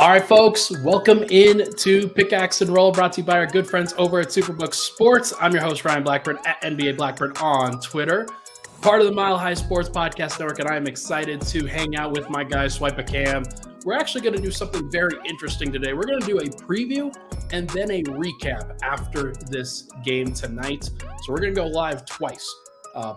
All right, folks, welcome in to Pickaxe and Roll, brought to you by our good friends over at Superbook Sports. I'm your host, Ryan Blackburn, at NBA Blackburn on Twitter, part of the Mile High Sports Podcast Network, and I am excited to hang out with my guy, Swipa Cam. We're actually going to do something very interesting today. We're going to do a preview and then a recap after this game tonight. So we're going to go live twice,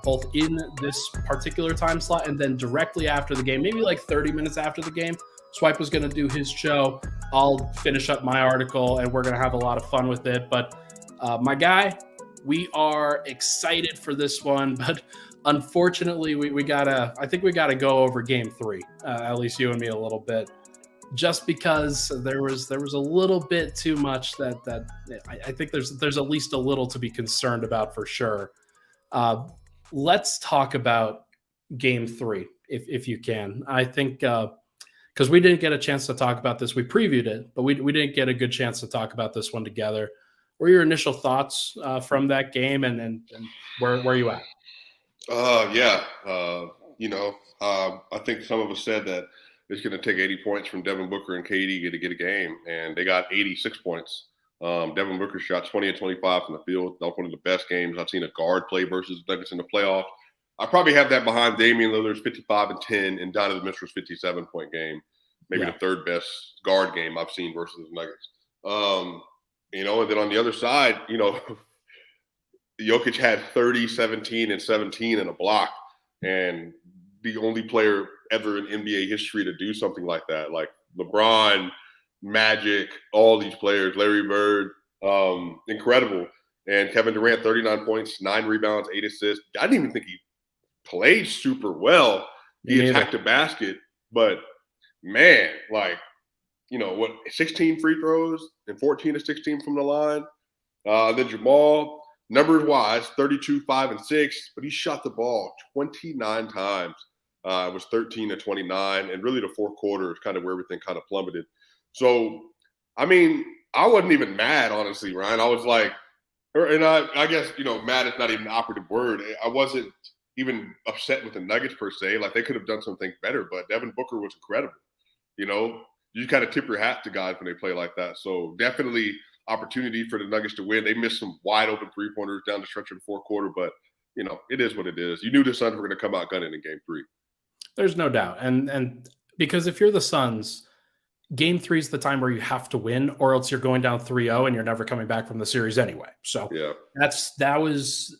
both in this particular time slot and then directly after the game, maybe like 30 minutes after the game. Swipe was going to do his show. I'll finish up my article, and we're going to have a lot of fun with it. But my guy, we are excited for this one. But unfortunately, I think we gotta go over Game 3. At least you and me a little bit, just because there was a little bit too much that I think there's at least a little to be concerned about for sure. Let's talk about Game 3 if you can. I think. Because we didn't get a chance to talk about this. We previewed it, but we didn't get a good chance to talk about this one together. What are your initial thoughts from that game, and where are you at? I think some of us said that it's going to take 80 points from Devin Booker and KD to get a game, and they got 86 points. Devin Booker shot 20 of 25 from the field. That was one of the best games I've seen a guard play versus the Nuggets in the playoffs. I probably have that behind Damian Lillard's 55 and 10 and Donovan Mitchell's 57-point game, maybe the third best guard game I've seen versus the Nuggets. And then on the other side, Jokic had 30, 17, and 17 in a block, and the only player ever in NBA history to do something like that, like LeBron, Magic, all these players, Larry Bird, incredible. And Kevin Durant, 39 points, 9 rebounds, 8 assists. I didn't even think he played super well. He attacked the basket, but man, 16 free throws and 14 to 16 from the line. Then Jamal, numbers wise, 32, 5, and 6, but he shot the ball 29 times. It was 13 to 29, and really the fourth quarter is kind of where everything kind of plummeted. So, I mean, I wasn't even mad, honestly, Ryan. I was like, and I guess, mad is not even an operative word. I wasn't even upset with the Nuggets per se. Like, they could have done something better, but Devin Booker was incredible. You kind of tip your hat to guys when they play like that. So definitely opportunity for the Nuggets to win. They missed some wide open 3-pointers down the stretch of the fourth quarter, but it is what it is. You knew the Suns were going to come out gunning in Game 3. There's no doubt. And because if you're the Suns, Game 3 is the time where you have to win, or else you're going down 3-0 and you're never coming back from the series anyway. So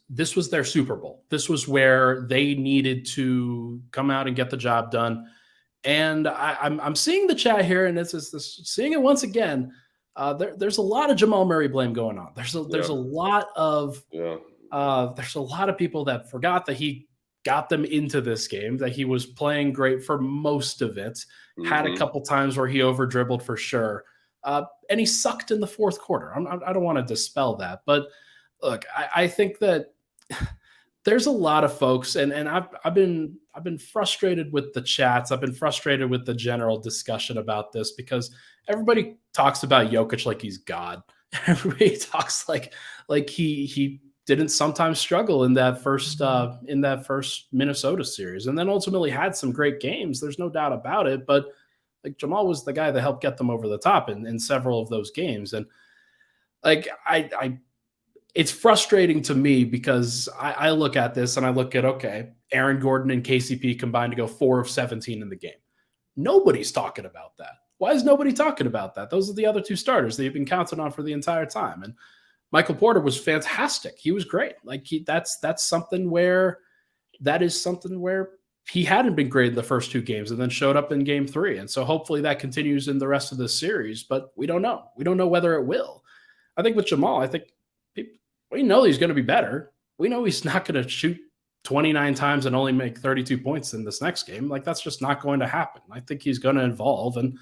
this was their Super Bowl. This was where they needed to come out and get the job done. And I'm seeing the chat here, and seeing it once again. There's a lot of Jamal Murray blame going on. There's a lot of people that forgot that he got them into this game, that he was playing great for most of it. Had a couple times where he over dribbled for sure. And he sucked in the fourth quarter. I don't want to dispel that, but look, I think that there's a lot of folks, and I've been frustrated with the chats. I've been frustrated with the general discussion about this because everybody talks about Jokic like he's God. Everybody talks like he didn't sometimes struggle in that first Minnesota series, and then ultimately had some great games. There's no doubt about it. But like, Jamal was the guy that helped get them over the top in several of those games, and like it's frustrating to me because I look at this and I look at, okay, Aaron Gordon and KCP combined to go 4 of 17 in the game. Nobody's talking about that. Why is nobody talking about that? Those are the other two starters that you've been counting on for the entire time. And Michael Porter was fantastic. He was great. Like, that is something where he hadn't been great in the first 2 games and then showed up in Game 3. And so hopefully that continues in the rest of the series, but we don't know. We don't know whether it will. I think with Jamal, we know he's going to be better. We know he's not going to shoot 29 times and only make 32 points in this next game. Like, that's just not going to happen. I think he's going to evolve. And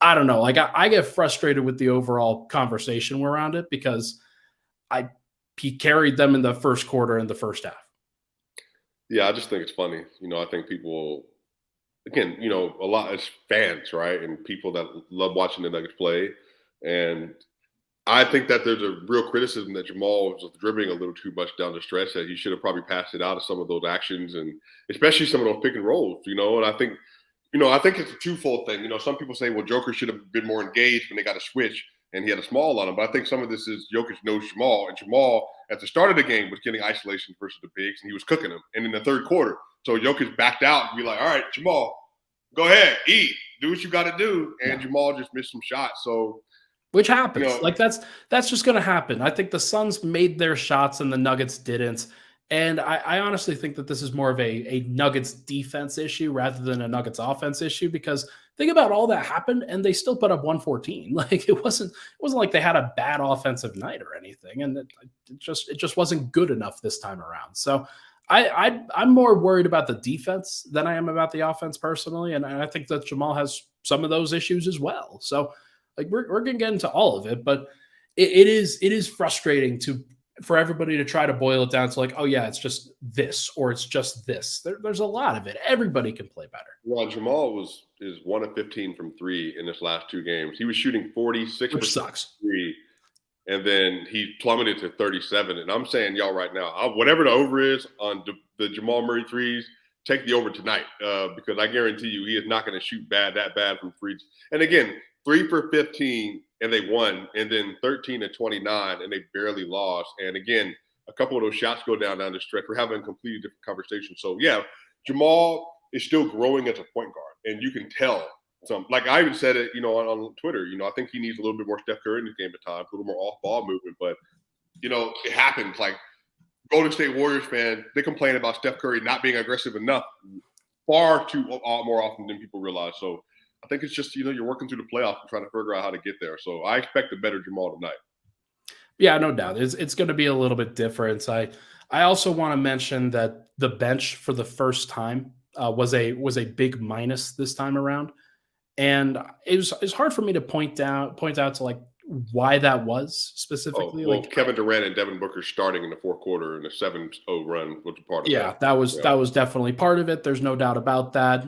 I don't know. Like, I get frustrated with the overall conversation around it because he carried them in the first quarter and the first half. Yeah, I just think it's funny. I think people, again, a lot as fans, right? And people that love watching the Nuggets play. And I think that there's a real criticism that Jamal was dribbling a little too much down the stretch, that he should have probably passed it out of some of those actions, and especially some of those pick and rolls, And I think, I think it's a twofold thing. Some people say, well, Joker should have been more engaged when they got a switch and he had a small on him. But I think some of this is Jokic knows Jamal, and Jamal at the start of the game was getting isolation versus the bigs, and he was cooking them. And in the third quarter, so Jokic backed out and be like, all right, Jamal, go ahead, eat, do what you got to do. And Jamal just missed some shots. So, which happens. That's just going to happen. I think the Suns made their shots and the Nuggets didn't. And I honestly think that this is more of a Nuggets defense issue rather than a Nuggets offense issue, because think about all that happened and they still put up 114. Like it wasn't like they had a bad offensive night or anything. And it just wasn't good enough this time around. So I'm more worried about the defense than I am about the offense personally. And I think that Jamal has some of those issues as well. So like we're going to get into all of it, but it is frustrating for everybody to try to boil it down to like, oh yeah, it's just this, or it's just this. There's a lot of it. Everybody can play better. Well, Jamal is 1 of 15 from 3 in his last 2 games. He was shooting 46%, which sucks. 3, and then he plummeted to 37. And I'm saying y'all right now, whatever the over is on the Jamal Murray threes, take the over tonight, because I guarantee you he is not going to shoot that bad from threes. And again, 3 for 15. And they won, and then 13 to 29, and they barely lost. And again, a couple of those shots go down the stretch. We're having a completely different conversation. So yeah, Jamal is still growing as a point guard, and you can tell. Like I even said it, on Twitter. I think he needs a little bit more Steph Curry in his game at times, a little more off-ball movement. But it happens. Like Golden State Warriors fans, they complain about Steph Curry not being aggressive enough far too more often than people realize. So I think it's just, you're working through the playoffs and trying to figure out how to get there. So I expect a better Jamal tonight. Yeah, no doubt. It's going to be a little bit different. I also want to mention that the bench for the first time was a big minus this time around. And it's hard for me to point out to like why that was specifically. Kevin Durant and Devin Booker starting in the fourth quarter in a 7-0 run was a part of that. That was definitely part of it. There's no doubt about that.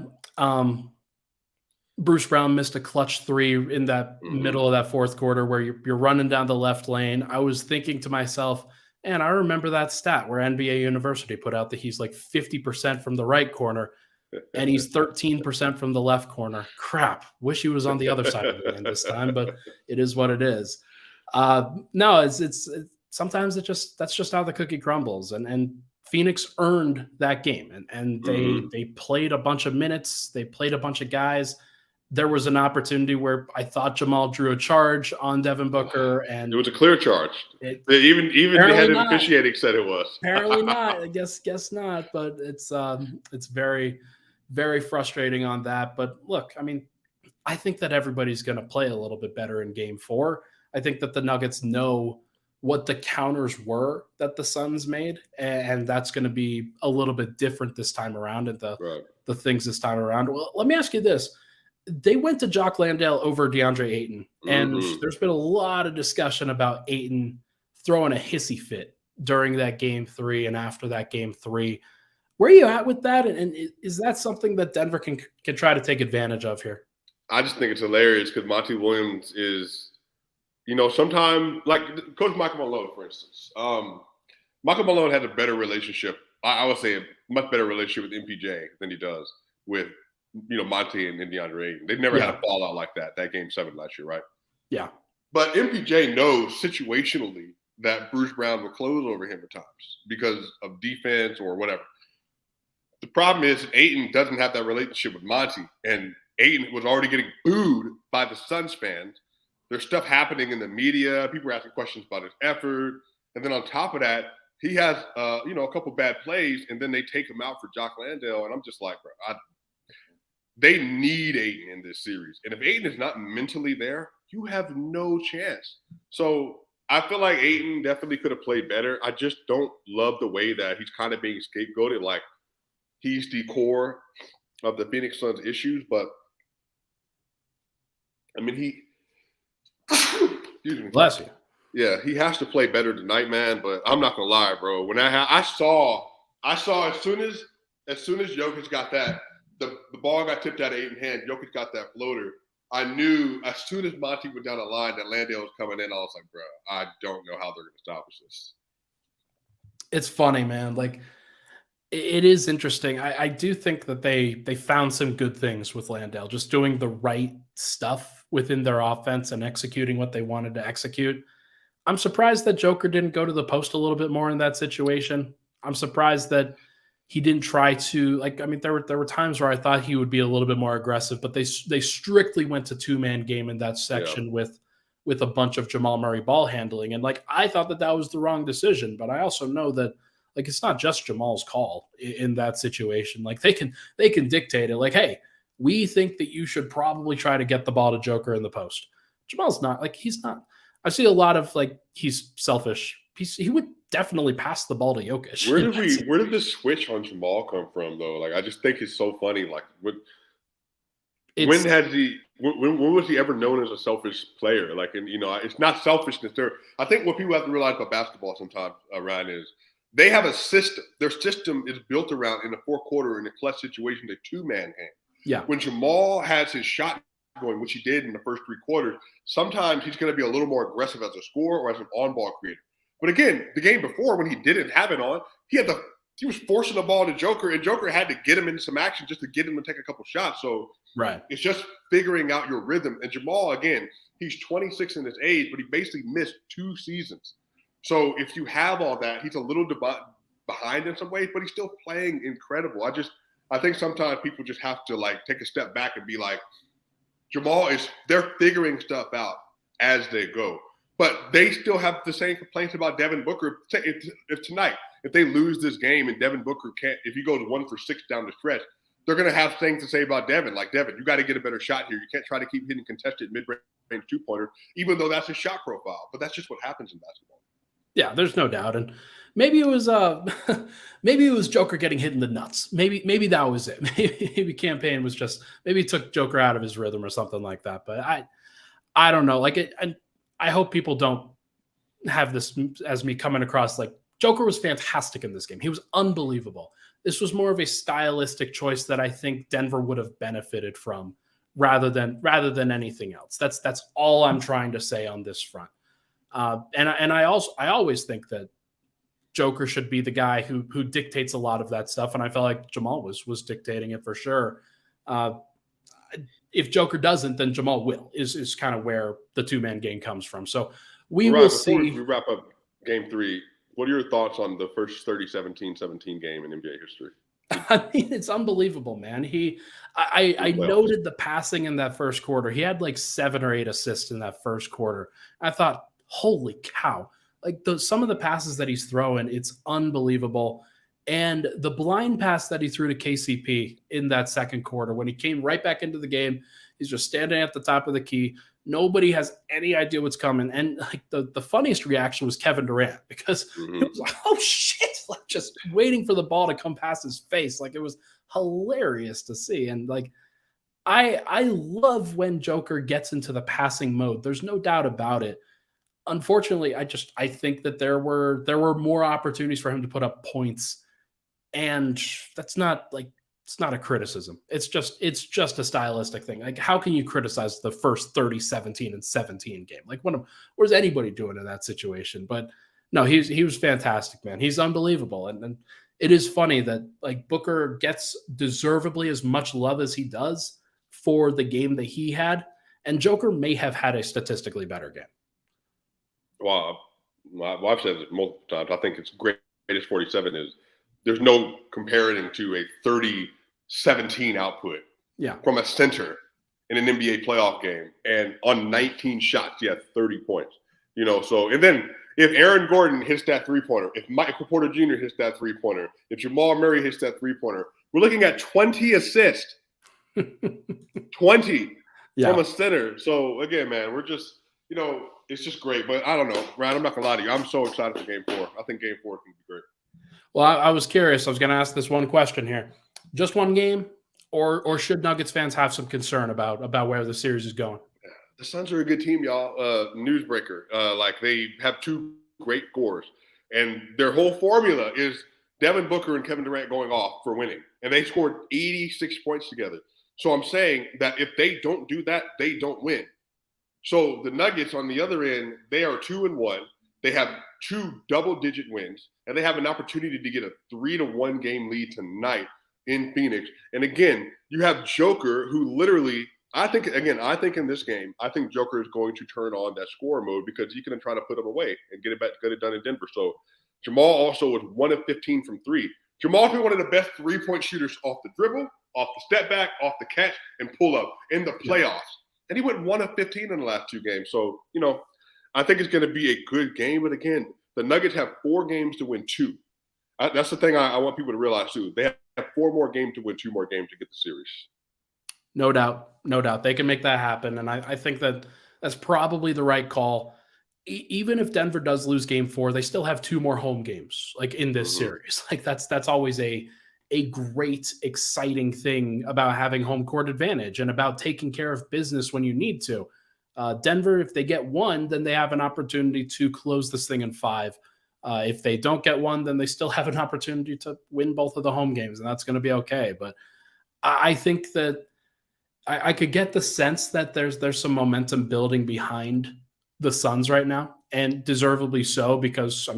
Bruce Brown missed a clutch 3 in that middle of that fourth quarter where you're running down the left lane. I was thinking to myself, and I remember that stat where NBA University put out that he's like 50% from the right corner and he's 13% from the left corner. Crap. Wish he was on the other side of the lane this time, but it is what it is. No, it's sometimes that's just how the cookie crumbles. And Phoenix earned that game and they played a bunch of minutes. They played a bunch of guys. There was an opportunity where I thought Jamal drew a charge on Devin Booker, and it was a clear charge. Even the head of officiating said it was. Apparently not. I guess not. But it's very, very frustrating on that. But look, I mean, I think that everybody's going to play a little bit better in Game 4. I think that the Nuggets know what the counters were that the Suns made, and that's going to be a little bit different this time around, and the things this time around. Well, let me ask you this. They went to Jock Landale over DeAndre Ayton, and there's been a lot of discussion about Ayton throwing a hissy fit during that Game 3 and after that Game 3. Where are you at with that? And is that something that Denver can try to take advantage of here? I just think it's hilarious because Monty Williams is, sometimes like Coach Michael Malone, for instance. Michael Malone has a better relationship. I would say a much better relationship with MPJ than he does with Monty and DeAndre Ayton. They've never had a fallout like that Game 7 last year, right? Yeah. But MPJ knows situationally that Bruce Brown will close over him at times because of defense or whatever. The problem is Ayton doesn't have that relationship with Monty, and Ayton was already getting booed by the Suns fans. There's stuff happening in the media. People are asking questions about his effort. And then on top of that, he has, a couple bad plays, and then they take him out for Jock Landale. And I'm just like, bro, they need Ayton in this series. And if Ayton is not mentally there, you have no chance. So I feel like Ayton definitely could have played better. I just don't love the way that he's kind of being scapegoated. Like he's the core of the Phoenix Suns issues. But, I mean, excuse me. Bless you. Yeah, he has to play better tonight, man. But I'm not going to lie, bro. When I saw as soon as Jokic got that, the ball got tipped out of Ayton's hand. Jokic got that floater. I knew as soon as Monty went down the line that Landale was coming in. I was like, bro, I don't know how they're going to establish this. It's funny, man. Like It is interesting. I do think that they found some good things with Landale, just doing the right stuff within their offense and executing what they wanted to execute. I'm surprised that Joker didn't go to the post a little bit more in that situation. I'm surprised that he didn't try to like. I mean, there were times where I thought he would be a little bit more aggressive, but they strictly went to two-man game in that Yeah. section with a bunch of Jamal Murray ball handling, and like I thought that was the wrong decision, but I also know that like it's not just Jamal's call in that situation. Like they can dictate it. Like, hey, we think that you should probably try to get the ball to Joker in the post. Jamal's not like he's not. I see a lot of like he's selfish. He would definitely pass the ball to Jokic. Where did this switch on Jamal come from though? Like I just think it's so funny. Like when was he ever known as a selfish player? Like, and it's not selfishness. I think what people have to realize about basketball sometimes, Ryan, is they have a system. Their system is built around in the fourth quarter in a clutch situation, a two-man game. Yeah. When Jamal has his shot going, which he did in the first three quarters, sometimes he's going to be a little more aggressive as a scorer or as an on-ball creator. But again, the game before when he didn't have it on, he was forcing the ball to Joker, and Joker had to get him into some action just to get him to take a couple shots. So right, it's just figuring out your rhythm. And Jamal, again, he's 26 in his age, but he basically missed 2 seasons. So if you have all that, he's a little behind in some ways, but he's still playing incredible. I think sometimes people just have to like take a step back and be like, they're figuring stuff out as they go. But they still have the same complaints about Devin Booker. If tonight, if they lose this game and Devin Booker if he goes 1 for 6 down the stretch, they're going to have things to say about Devin. Like, Devin, you got to get a better shot here. You can't try to keep hitting contested mid-range two-pointer, even though that's his shot profile. But that's just what happens in basketball. Yeah, there's no doubt. And maybe it was Joker getting hit in the nuts. Maybe that was it. Maybe campaign was just maybe it took Joker out of his rhythm or something like that. But I don't know. Like it, and I hope people don't have this as me coming across like Joker was fantastic in this game. He was unbelievable. This was more of a stylistic choice that I think Denver would have benefited from rather than anything else. That's all I'm trying to say on this front. And I always think that Joker should be the guy who dictates a lot of that stuff, and I felt like Jamal was dictating it for sure. If Joker doesn't, then Jamal will is kind of where the two-man game comes from. So will see. Before we wrap up Game 3, what are your thoughts on the first 30-17 game in NBA history? I mean, it's unbelievable, man. I noted the passing in that first quarter. He had like 7 or 8 assists in that first quarter. I thought, holy cow. Like some of the passes that he's throwing, it's unbelievable. And the blind pass that he threw to KCP in that second quarter, when he came right back into the game, he's just standing at the top of the key. Nobody has any idea what's coming. And like the funniest reaction was Kevin Durant because it was like, oh shit, like just waiting for the ball to come past his face. Like it was hilarious to see. And like I love when Joker gets into the passing mode. There's no doubt about it. Unfortunately, I think that there were more opportunities for him to put up points. And that's not like it's not a criticism. It's just a stylistic thing. Like, how can you criticize the first 30, 17, and 17 game? Like, where's anybody doing in that situation? But no, he was fantastic, man. He's unbelievable. And it is funny that like Booker gets deservedly as much love as he does for the game that he had. And Joker may have had a statistically better game. Well, I've said it multiple times. I think it's greatest 47 is there's no comparing to a 30-17 output from a center in an NBA playoff game. And on 19 shots, he had 30 points. So and then if Aaron Gordon hits that three-pointer, if Michael Porter Jr. hits that three-pointer, if Jamal Murray hits that three-pointer, we're looking at 20 assists. 20 from a center. So again, man, we're just, it's just great. But I don't know, Ryan, I'm not going to lie to you. I'm so excited for Game 4. I think Game 4 can be great. Well, I was curious. I was going to ask this one question here. Just one game, or should Nuggets fans have some concern about where the series is going? Yeah. The Suns are a good team, y'all. Newsbreaker. Like they have 2 great cores. And their whole formula is Devin Booker and Kevin Durant going off for winning. And they scored 86 points together. So I'm saying that if they don't do that, they don't win. So the Nuggets on the other end, they are 2-1. They have 2 double-digit wins, and they have an opportunity to get a 3-1 game lead tonight in Phoenix. And again, you have Joker, who literally, I think in this game, I think Joker is going to turn on that scorer mode because he's going to try to put them away and get it done in Denver. So Jamal also was 1 of 15 from 3. Jamal's been one of the best 3-point shooters off the dribble, off the step back, off the catch, and pull up in the playoffs. And he went 1 of 15 in the last 2 games. So, I think it's going to be a good game. But again, the Nuggets have 4 games to win 2. That's the thing I want people to realize too. They have 4 more games to win 2 more games to get the series. No doubt. No doubt. They can make that happen. And I think that's probably the right call. Even if Denver does lose game 4, they still have 2 more home games like in this series. Like that's always a great, exciting thing about having home court advantage and about taking care of business when you need to. Denver, if they get 1, then they have an opportunity to close this thing in 5. If they don't get 1, then they still have an opportunity to win both of the home games, and that's going to be okay. But I think that I could get the sense that there's some momentum building behind the Suns right now, and deservedly so, because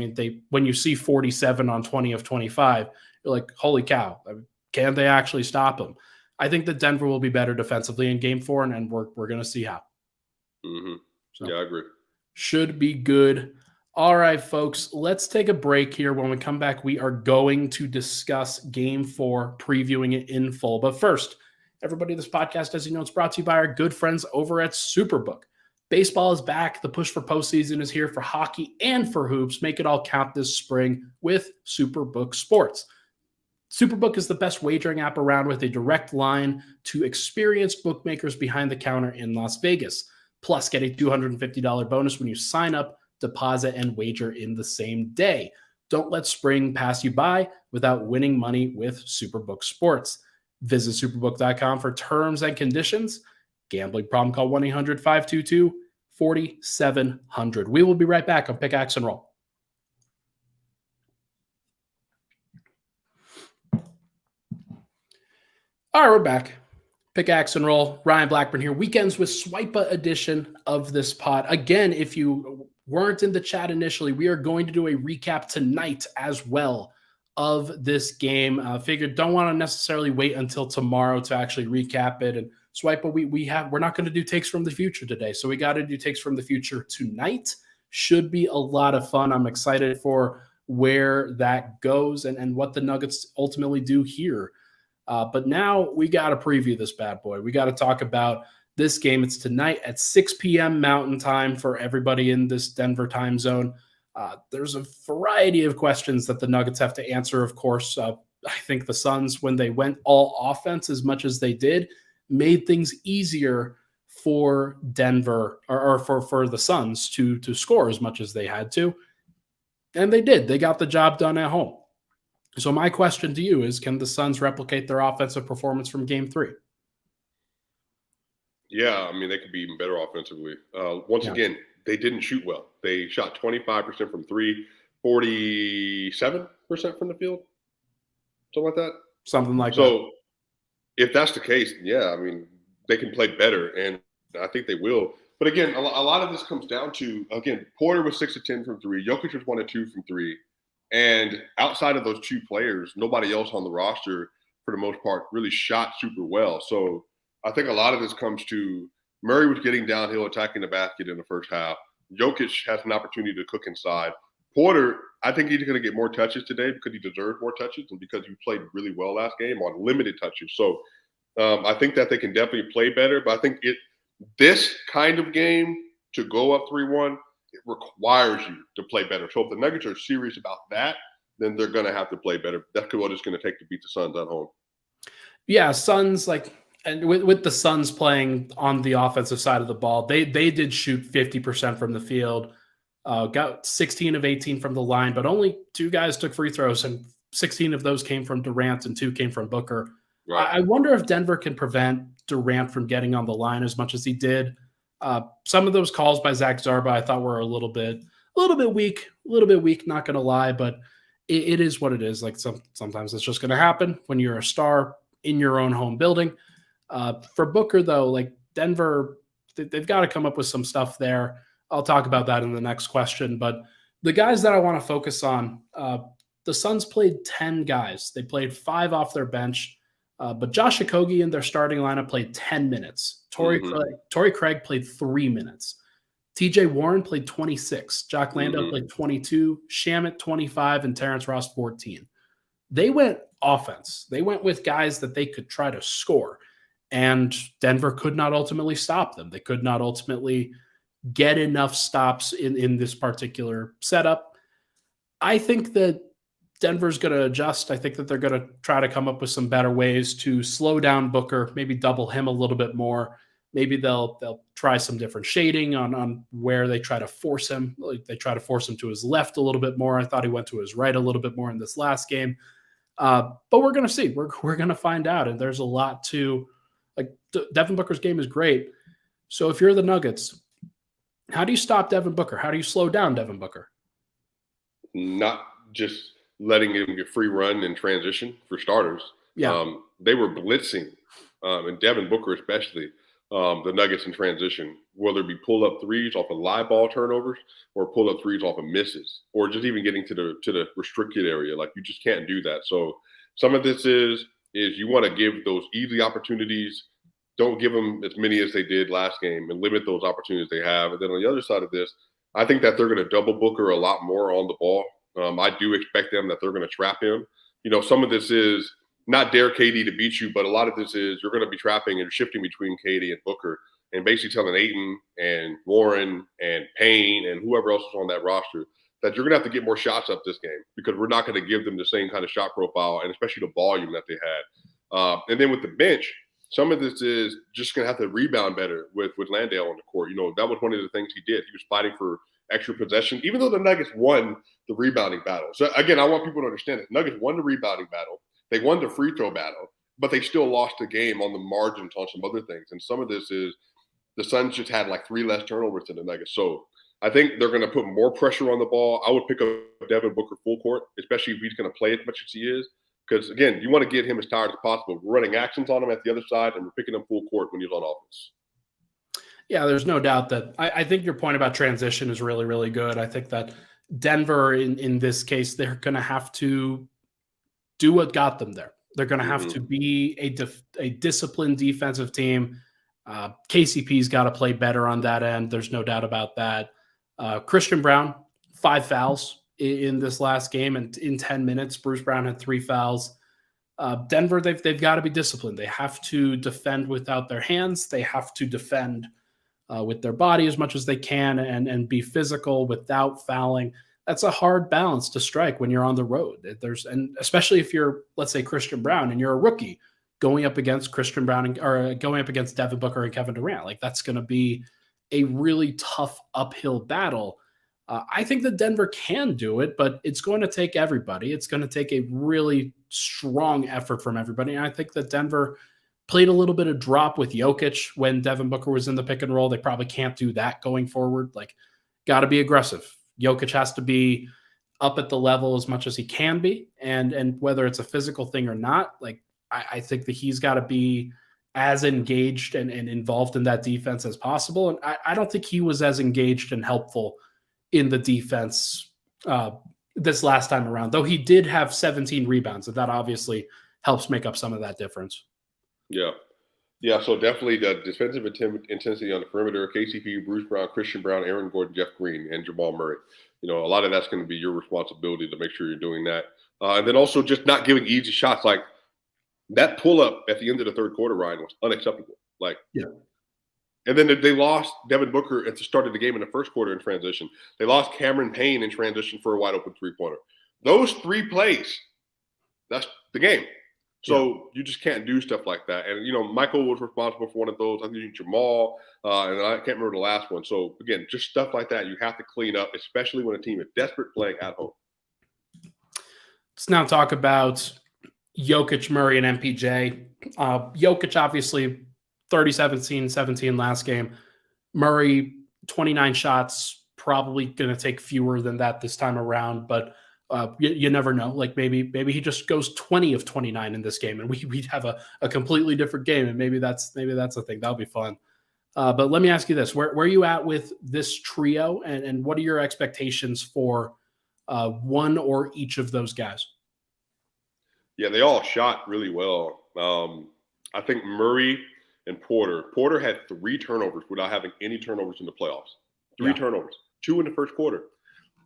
when you see 47 on 20 of 25, you're like, holy cow, can they actually stop them? I think that Denver will be better defensively in game 4, and we're going to see how. So, yeah, I agree. Should be good. All right, folks, let's take a break here. When we come back, we are going to discuss game 4, previewing it in full. But first, everybody, this podcast, as you know, it's brought to you by our good friends over at Superbook. Baseball is back. The push for postseason is here for hockey and for hoops. Make it all count this spring with Superbook Sports. Superbook is the best wagering app around, with a direct line to experienced bookmakers behind the counter in Las Vegas. Plus, get a $250 bonus when you sign up, deposit, and wager in the same day. Don't let spring pass you by without winning money with Superbook Sports. Visit superbook.com for terms and conditions. Gambling problem, call 1-800-522-4700. We will be right back on Pickaxe and Roll. All right, we're back. Pickaxe and Roll. Ryan Blackburn here. Weekends with Swipa edition of this pod. Again, if you weren't in the chat initially, we are going to do a recap tonight as well of this game. Figured don't want to necessarily wait until tomorrow to actually recap it. And Swipa, we're not going to do takes from the future today, so we got to do takes from the future tonight. Should be a lot of fun. I'm excited for where that goes and what the Nuggets ultimately do here. But now we got to preview this bad boy. We got to talk about this game. It's tonight at 6 p.m. Mountain Time for everybody in this Denver time zone. There's a variety of questions that the Nuggets have to answer, of course. I think the Suns, when they went all offense as much as they did, made things easier for Denver or for the Suns to score as much as they had to. And they did. They got the job done at home. So my question to you is, can the Suns replicate their offensive performance from game 3? Yeah, they could be even better offensively. Again, they didn't shoot well. They shot 25% from 3, 47% from the field, something like that. Something like that. So if that's the case, yeah, they can play better, and I think they will. But again, a lot of this comes down to, again, Porter was 6 of 10 from 3. Jokic was 1 of 2 from 3. And outside of those 2 players, nobody else on the roster, for the most part, really shot super well. So I think a lot of this comes to Murray was getting downhill, attacking the basket in the first half. Jokic has an opportunity to cook inside. Porter, I think he's going to get more touches today because he deserves more touches and because he played really well last game on limited touches. So I think that they can definitely play better. But I think this kind of game to go up 3-1, it requires you to play better. So if the Nuggets are serious about that, then they're going to have to play better. That's what it's going to take to beat the Suns at home. Yeah, Suns, and with the Suns playing on the offensive side of the ball, they did shoot 50% from the field, got 16 of 18 from the line, but only 2 guys took free throws, and 16 of those came from Durant and 2 came from Booker. Right. I wonder if Denver can prevent Durant from getting on the line as much as he did. Some of those calls by Zach Zarba I thought were a little bit weak, not going to lie, but it is what it is. Sometimes it's just going to happen when you're a star in your own home building. For Booker, though, Denver, they've got to come up with some stuff there. I'll talk about that in the next question, but The guys that I want to focus on, the Suns played 10 guys. They played 5 off their bench, but Josh Okogie in their starting lineup played 10 minutes. Torrey Craig played 3 minutes. TJ Warren played 26. Jock Landale played 22. Shamet 25, and Terrence Ross 14. They went offense. They went with guys that they could try to score, and Denver could not ultimately stop them. They could not ultimately get enough stops in this particular setup. I think that Denver's going to adjust. I think that they're going to try to come up with some better ways to slow down Booker, maybe double him a little bit more. Maybe they'll try some different shading on where they try to force him. Like they try to force him to his left a little bit more. I thought he went to his right a little bit more in this last game. But we're going to see. We're going to find out. And there's a lot to like. Devin Booker's game is great. So if you're the Nuggets, how do you stop Devin Booker? How do you slow down Devin Booker? Not just letting him get free run and transition for starters. Yeah. They were blitzing, and Devin Booker especially, the Nuggets in transition, whether it be pull-up threes off of live ball turnovers or pull-up threes off of misses, or just even getting to the restricted area. Like, you just can't do that. So some of this is you want to give those easy opportunities. Don't give them as many as they did last game and limit those opportunities they have. And then on the other side of this, I think that they're going to double Booker a lot more on the ball. I do expect them that they're going to trap him. Some of this is not dare KD to beat you, but a lot of this is you're going to be trapping and shifting between KD and Booker and basically telling Ayton and Warren and Payne and whoever else is on that roster that you're going to have to get more shots up this game because we're not going to give them the same kind of shot profile and especially the volume that they had. And then with the bench, some of this is just going to have to rebound better with Landale on the court. That was one of the things he did. He was fighting for extra possession, even though the Nuggets won the rebounding battle. So, again, I want people to understand that Nuggets won the rebounding battle. They won the free throw battle, but they still lost the game on the margins on some other things. And some of this is the Suns just had like 3 less turnovers than the Nuggets. So I think they're going to put more pressure on the ball. I would pick up Devin Booker full court, especially if he's going to play as much as he is. Because, again, you want to get him as tired as possible. We're running actions on him at the other side, and we're picking him full court when he's on offense. Yeah, there's no doubt that I think your point about transition is really, really good. I think that Denver, in this case, they're going to have to do what got them there. They're going to have to be a disciplined defensive team. KCP's got to play better on that end. There's no doubt about that. Christian Brown, 5 fouls in this last game, and in 10 minutes, Bruce Brown had 3 fouls. Denver, they've got to be disciplined. They have to defend without their hands. They have to defend with their body as much as they can and be physical without fouling. That's a hard balance to strike when you're on the road. And especially if you're, let's say, Christian Brown and you're a rookie going up against Christian Brown or going up against Devin Booker and Kevin Durant. Like, that's going to be a really tough uphill battle. I think that Denver can do it, but it's going to take everybody. It's going to take a really strong effort from everybody. And I think that Denver played a little bit of drop with Jokic when Devin Booker was in the pick and roll. They probably can't do that going forward. Like, got to be aggressive. Jokic has to be up at the level as much as he can be. And whether it's a physical thing or not, like, I think that he's got to be as engaged and involved in that defense as possible. And I don't think he was as engaged and helpful in the defense this last time around, though he did have 17 rebounds, and that obviously helps make up some of that difference. Yeah. So definitely the defensive intensity on the perimeter, KCP, Bruce Brown, Christian Brown, Aaron Gordon, Jeff Green, and Jamal Murray. A lot of that's going to be your responsibility to make sure you're doing that. And then also just not giving easy shots. Like, that pull-up at the end of the third quarter, Ryan, was unacceptable. Yeah. And then they lost Devin Booker at the start of the game in the first quarter in transition. They lost Cameron Payne in transition for a wide-open three-pointer. Those 3 plays, that's the game. So you just can't do stuff like that. And, Michael was responsible for one of those. I think Jamal, and I can't remember the last one. So, again, just stuff like that you have to clean up, especially when a team is desperate playing at home. Let's now talk about Jokic, Murray, and MPJ. Jokic, obviously, 30-17 last game. Murray, 29 shots, probably going to take fewer than that this time around, but you never know. Like, maybe he just goes 20 of 29 in this game, and we'd have a completely different game, and maybe that's the thing. That'll be fun. But let me ask you this: where are you at with this trio, and what are your expectations for one or each of those guys? Yeah, they all shot really well. I think Murray and Porter. Porter had 3 turnovers without having any turnovers in the playoffs. Three Yeah, turnovers, 2 in the first quarter.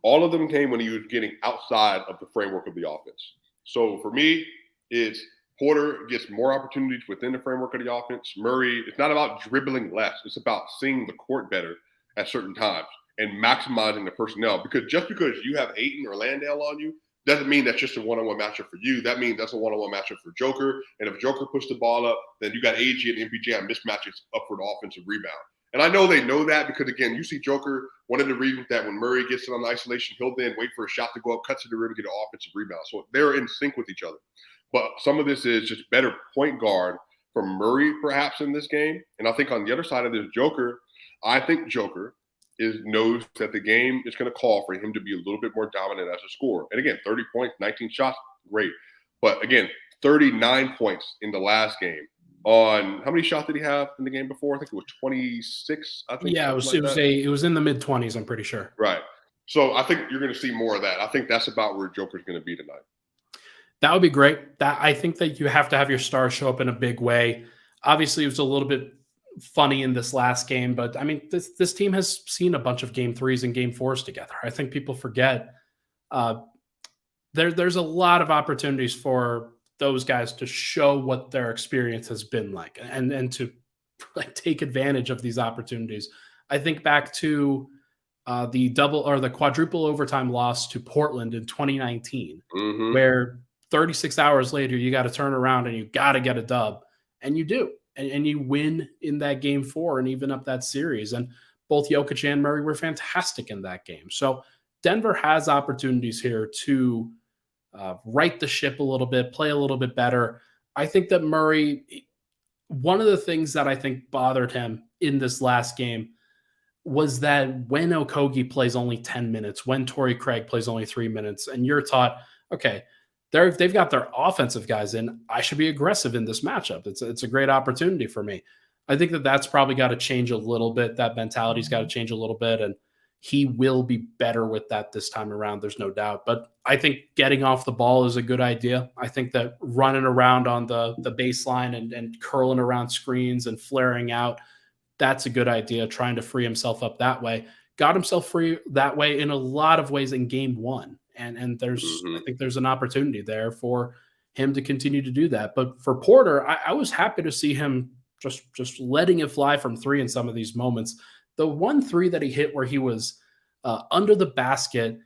All of them came when he was getting outside of the framework of the offense. So for me, it's Porter gets more opportunities within the framework of the offense. Murray, it's not about dribbling less. It's about seeing the court better at certain times and maximizing the personnel. Because just because you have Ayton or Landale on you doesn't mean that's just a one-on-one matchup for you. That means that's a one-on-one matchup for Joker. And if Joker pushes the ball up, then you got AG and MPJ on mismatches up for the offensive rebound. And I know they know that because, again, you see Joker, one of the reasons that when Murray gets it on isolation, he'll then wait for a shot to go up, cut to the rim, and get an offensive rebound. So they're in sync with each other. But some of this is just better point guard from Murray, perhaps, in this game. And I think on the other side of this, Joker, I think Joker knows that the game is going to call for him to be a little bit more dominant as a scorer. And again, 30 points, 19 shots, great. But again, 39 points in the last game. On how many shots did he have in the game before? I think it was 26. I think. yeah, it was in the mid-20s. I'm pretty sure. Right. So I think you're going to see more of that. I think that's about where Joker's going to be tonight. That would be great. I think that you have to have your stars show up in a big way. Obviously, it was a little bit funny in this last game, but I mean, this team has seen a bunch of game 3s and game 4s together. I think people forget there's a lot of opportunities for those guys to show what their experience has been like and to like take advantage of these opportunities. I think back to the double or the quadruple overtime loss to Portland in 2019, where 36 hours later you got to turn around and you got to get a dub, and you do, and you win in that game 4 and even up that series. And both Jokic and Murray were fantastic in that game. So Denver has opportunities here to right the ship a little bit, play a little bit better. I think that Murray, one of the things that I think bothered him in this last game was that when Okogie plays only 10 minutes, when Torrey Craig plays only 3 minutes, and you're taught, okay, they've got their offensive guys in, I should be aggressive in this matchup. It's a great opportunity for me. I think that that's probably got to change a little bit. That mentality's got to change a little bit, and he will be better with that this time around. There's no doubt. But I think getting off the ball is a good idea. I think that running around on the baseline and curling around screens and flaring out, that's a good idea, trying to free himself up that way. Got himself free that way in a lot of ways in game 1. And there's I think there's an opportunity there for him to continue to do that. But for Porter, I was happy to see him just letting it fly from 3 in some of these moments. The 1 3 that he hit where he was under the basket,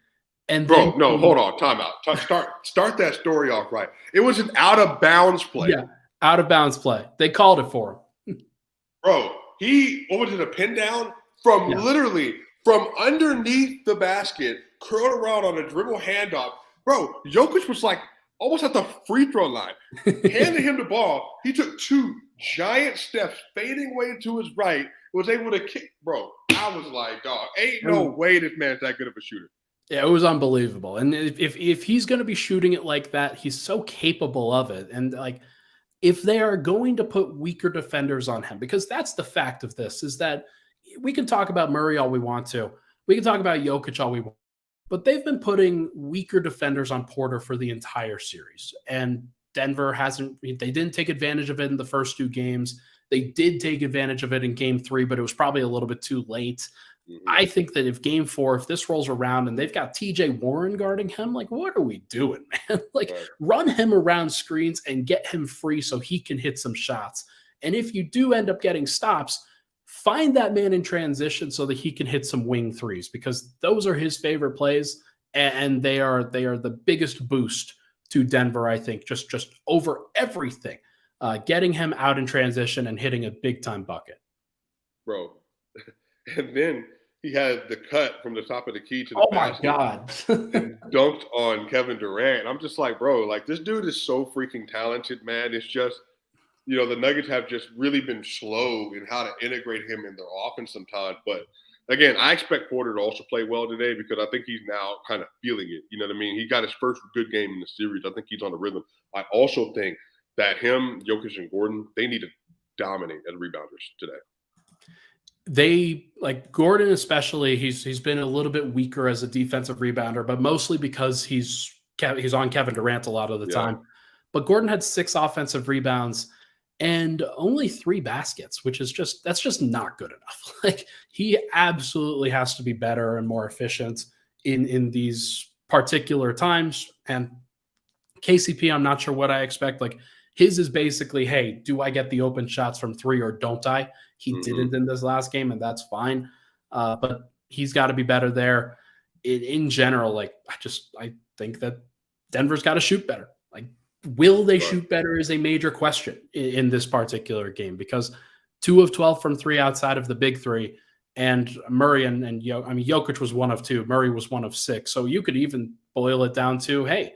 and hold on, timeout. Start that story off right. It was an out of bounds play. Yeah, out of bounds play. They called it for him. Bro, what was it, a pin down? Literally from underneath the basket, curled around on a dribble handoff. Bro, Jokic was like almost at the free throw line. Handed him the ball. He took 2 giant steps, fading way to his right, was able to kick. Bro, I was like, dog, ain't no way this man's that good of a shooter. Yeah, it was unbelievable. And if he's going to be shooting it like that, he's so capable of it. And like, if they are going to put weaker defenders on him, because that's the fact of this, is that we can talk about Murray all we want to. We can talk about Jokic all we want. But they've been putting weaker defenders on Porter for the entire series. And Denver they didn't take advantage of it in the first 2 games. They did take advantage of it in game 3, but it was probably a little bit too late. I think that if game 4, if this rolls around and they've got TJ Warren guarding him, like, what are we doing, man? Like, run him around screens and get him free so he can hit some shots. And if you do end up getting stops, find that man in transition so that he can hit some wing 3s, because those are his favorite plays, and they are the biggest boost to Denver, I think, just over everything. Getting him out in transition and hitting a big-time bucket. Bro. And then he had the cut from the top of the key to the basket. My God. And dunked on Kevin Durant. I'm just like, bro, like, this dude is so freaking talented, man. It's just, the Nuggets have just really been slow in how to integrate him in their offense sometimes. But, again, I expect Porter to also play well today because I think he's now kind of feeling it. You know what I mean? He got his first good game in the series. I think he's on the rhythm. I also think that him, Jokic, and Gordon, they need to dominate as rebounders today. they like Gordon especially. He's been a little bit weaker as a defensive rebounder, but mostly because he's on Kevin Durant a lot of the time. But Gordon had 6 offensive rebounds and only 3 baskets, which is that's just not good enough. Like he absolutely has to be better and more efficient in these particular times. And KCP, I'm not sure what I expect. Like his is basically, hey, do I get the open shots from 3 or don't I? He didn't in this last game, and that's fine. But he's got to be better there. In general, like I think that Denver's got to shoot better. Like, will they shoot better is a major question in this particular game, because 2 of 12 from 3 outside of the big 3, and Murray and Jokic was 1 of 2. Murray was 1 of 6. So you could even boil it down to, hey,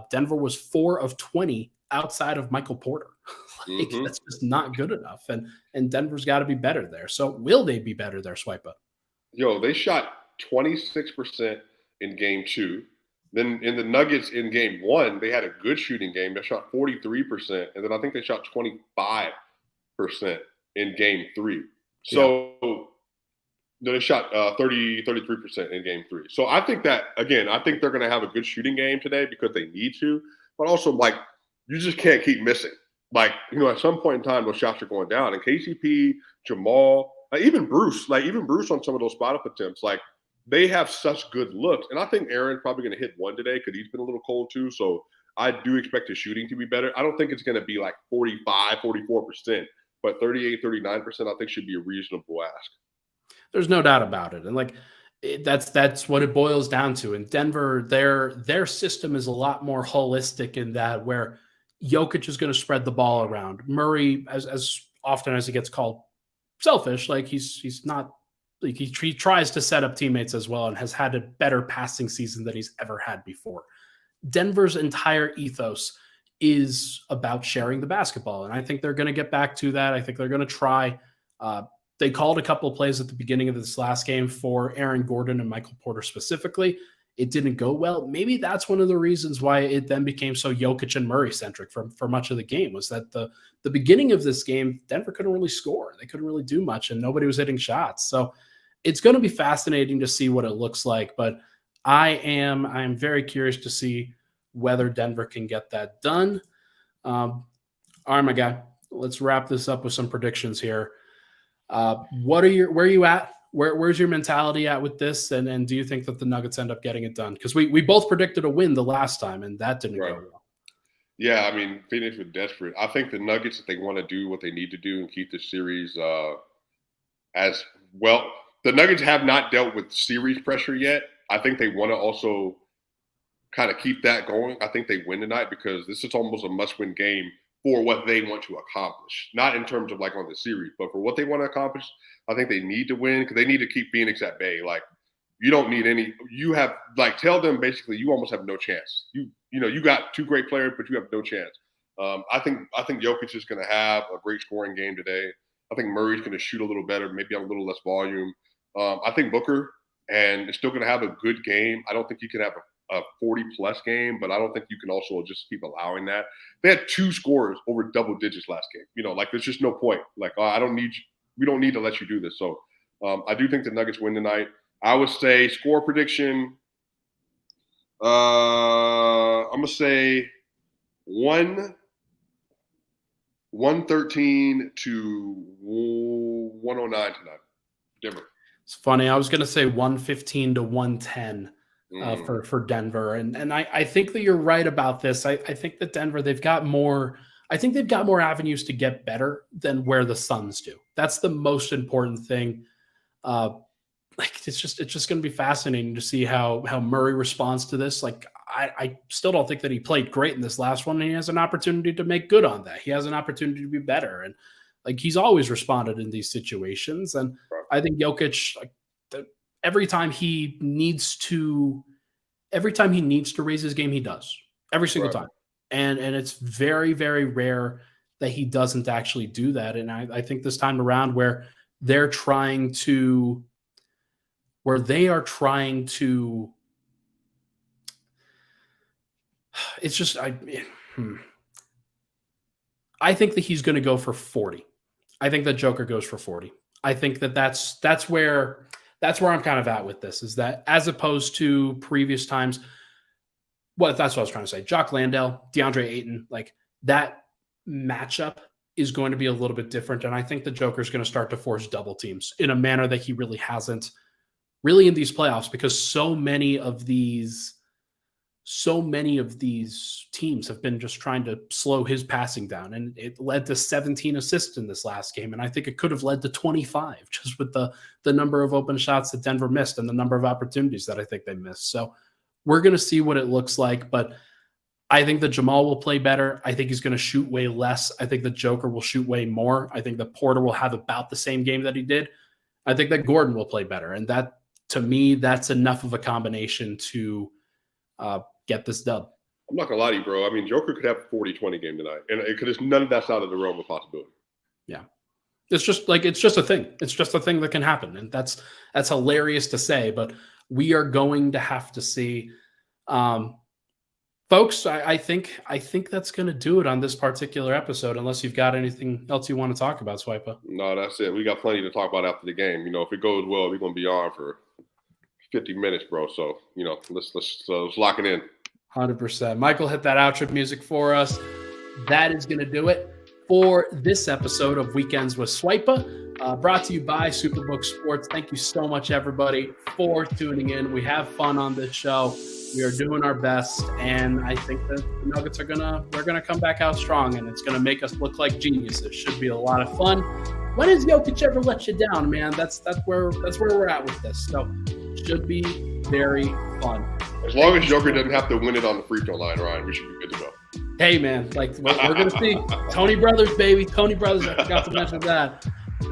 Denver was 4 of 20 outside of Michael Porter. That's just not good enough. And Denver's got to be better there. So will they be better there, Swipa? They shot 26% in game 2. Then in the Nuggets in game 1, they had a good shooting game. They shot 43%. And then I think they shot 25% in game 3. So they shot 33% in game 3. So I think that, again, I think they're going to have a good shooting game today because they need to. But also, like, you just can't keep missing. Like, at some point in time, those shots are going down. And KCP, Jamal, even Bruce on some of those spot-up attempts, like, they have such good looks. And I think Aaron's probably going to hit 1 today because he's been a little cold too. So I do expect his shooting to be better. I don't think it's going to be like 45, 44%, but 38, 39% I think should be a reasonable ask. There's no doubt about it. And like, that's what it boils down to. In Denver, their system is a lot more holistic in that, where Jokic is going to spread the ball around. Murray, as often as he gets called selfish, like he's not, like he tries to set up teammates as well and has had a better passing season than he's ever had before. Denver's entire ethos is about sharing the basketball, and I think they're going to get back to that. I think they're going to try. They called a couple of plays at the beginning of this last game for Aaron Gordon and Michael Porter specifically. It didn't go well. Maybe that's one of the reasons why it then became so Jokic and Murray centric for much of the game, was that the beginning of this game, Denver couldn't really score. They couldn't really do much, and nobody was hitting shots. So it's going to be fascinating to see what it looks like. But I am very curious to see whether Denver can get that done. All right, my guy, let's wrap this up with some predictions here. Where are you at? Where's your mentality at with this? And do you think that the Nuggets end up getting it done? Because we both predicted a win the last time, and that didn't go well. Yeah, I mean, Phoenix was desperate. I think the Nuggets, if they want to do what they need to do and keep the series as well, the Nuggets have not dealt with series pressure yet. I think they want to also kind of keep that going. I think they win tonight because this is almost a must-win game for what they want to accomplish. Not in terms of like on the series, but for what they want to accomplish, I think they need to win because they need to keep Phoenix at bay. Like, you don't need any – you have – like, tell them basically you almost have no chance. You got 2 great players, but you have no chance. I think Jokic is going to have a great scoring game today. I think Murray's going to shoot a little better, maybe on a little less volume. I think Booker and is still going to have a good game. I don't think you can have a 40-plus game, but I don't think you can also just keep allowing that. They had 2 scorers over double digits last game. Like, there's just no point. Like, we don't need to let you do this. So I do think the Nuggets win tonight. I would say score prediction. I'm going to say 113 to 109 tonight. Denver. It's funny. I was going to say 115 to 110 for Denver. And I think that you're right about this. I think that Denver, they've got more avenues to get better than where the Suns do. That's the most important thing. It's just going to be fascinating to see how Murray responds to this. Like, I still don't think that he played great in this last one, and he has an opportunity to make good on that. He has an opportunity to be better. And like, he's always responded in these situations. And I think Jokic, every time he needs to raise his game, he does every single time. And it's very, very rare that he doesn't actually do that. And I think this time around where they are trying to it's just, I think that he's going to go for 40. I think that Joker goes for 40. I think that's where I'm kind of at with this, is that as opposed to previous times, that's what I was trying to say. Jock Landale, DeAndre Ayton, like that matchup is going to be a little bit different. And I think the Joker is going to start to force double teams in a manner that he really hasn't really in these playoffs, because so many of these teams have been just trying to slow his passing down. And it led to 17 assists in this last game. And I think it could have led to 25 just with the number of open shots that Denver missed and the number of opportunities that I think they missed. So we're going to see what it looks like, but I think that Jamal will play better. I think he's going to shoot way less. I think the Joker will shoot way more. I think the Porter will have about the same game that he did. I think that Gordon will play better. And that, to me, that's enough of a combination to get this dub. I'm not going to lie to you, bro. I mean, Joker could have a 40-20 game tonight. And none of that's out of the realm of possibility. Yeah. It's just a thing. It's just a thing that can happen. And that's hilarious to say, but we are going to have to see. Folks, I think that's going to do it on this particular episode, unless you've got anything else you want to talk about, Swipa. No, that's it. We got plenty to talk about after the game. If it goes well, we're going to be on for 50 minutes, bro. So, let's lock it in. 100%. Michael hit that outro music for us. That is going to do it for this episode of Weekends with Swipa. Brought to you by Superbook Sports. Thank you so much, everybody, for tuning in. We have fun on this show. We are doing our best, and I think that the Nuggets we're gonna come back out strong, and it's gonna make us look like geniuses. Should be a lot of fun. When has Jokic ever let you down, man? That's where we're at with this. So should be very fun. As long as Joker doesn't have to win it on the free throw line, Ryan, we should be good to go. Hey, man, we're gonna see Tony Brothers, baby. Tony Brothers. I forgot to mention that.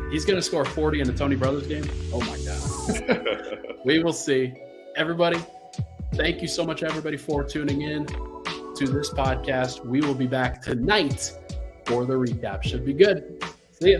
He's gonna score 40 in the Tony Brothers game. Oh my God. We will see. Everybody, thank you so much, everybody, for tuning in to this podcast. We will be back tonight for the recap. Should be good. See ya.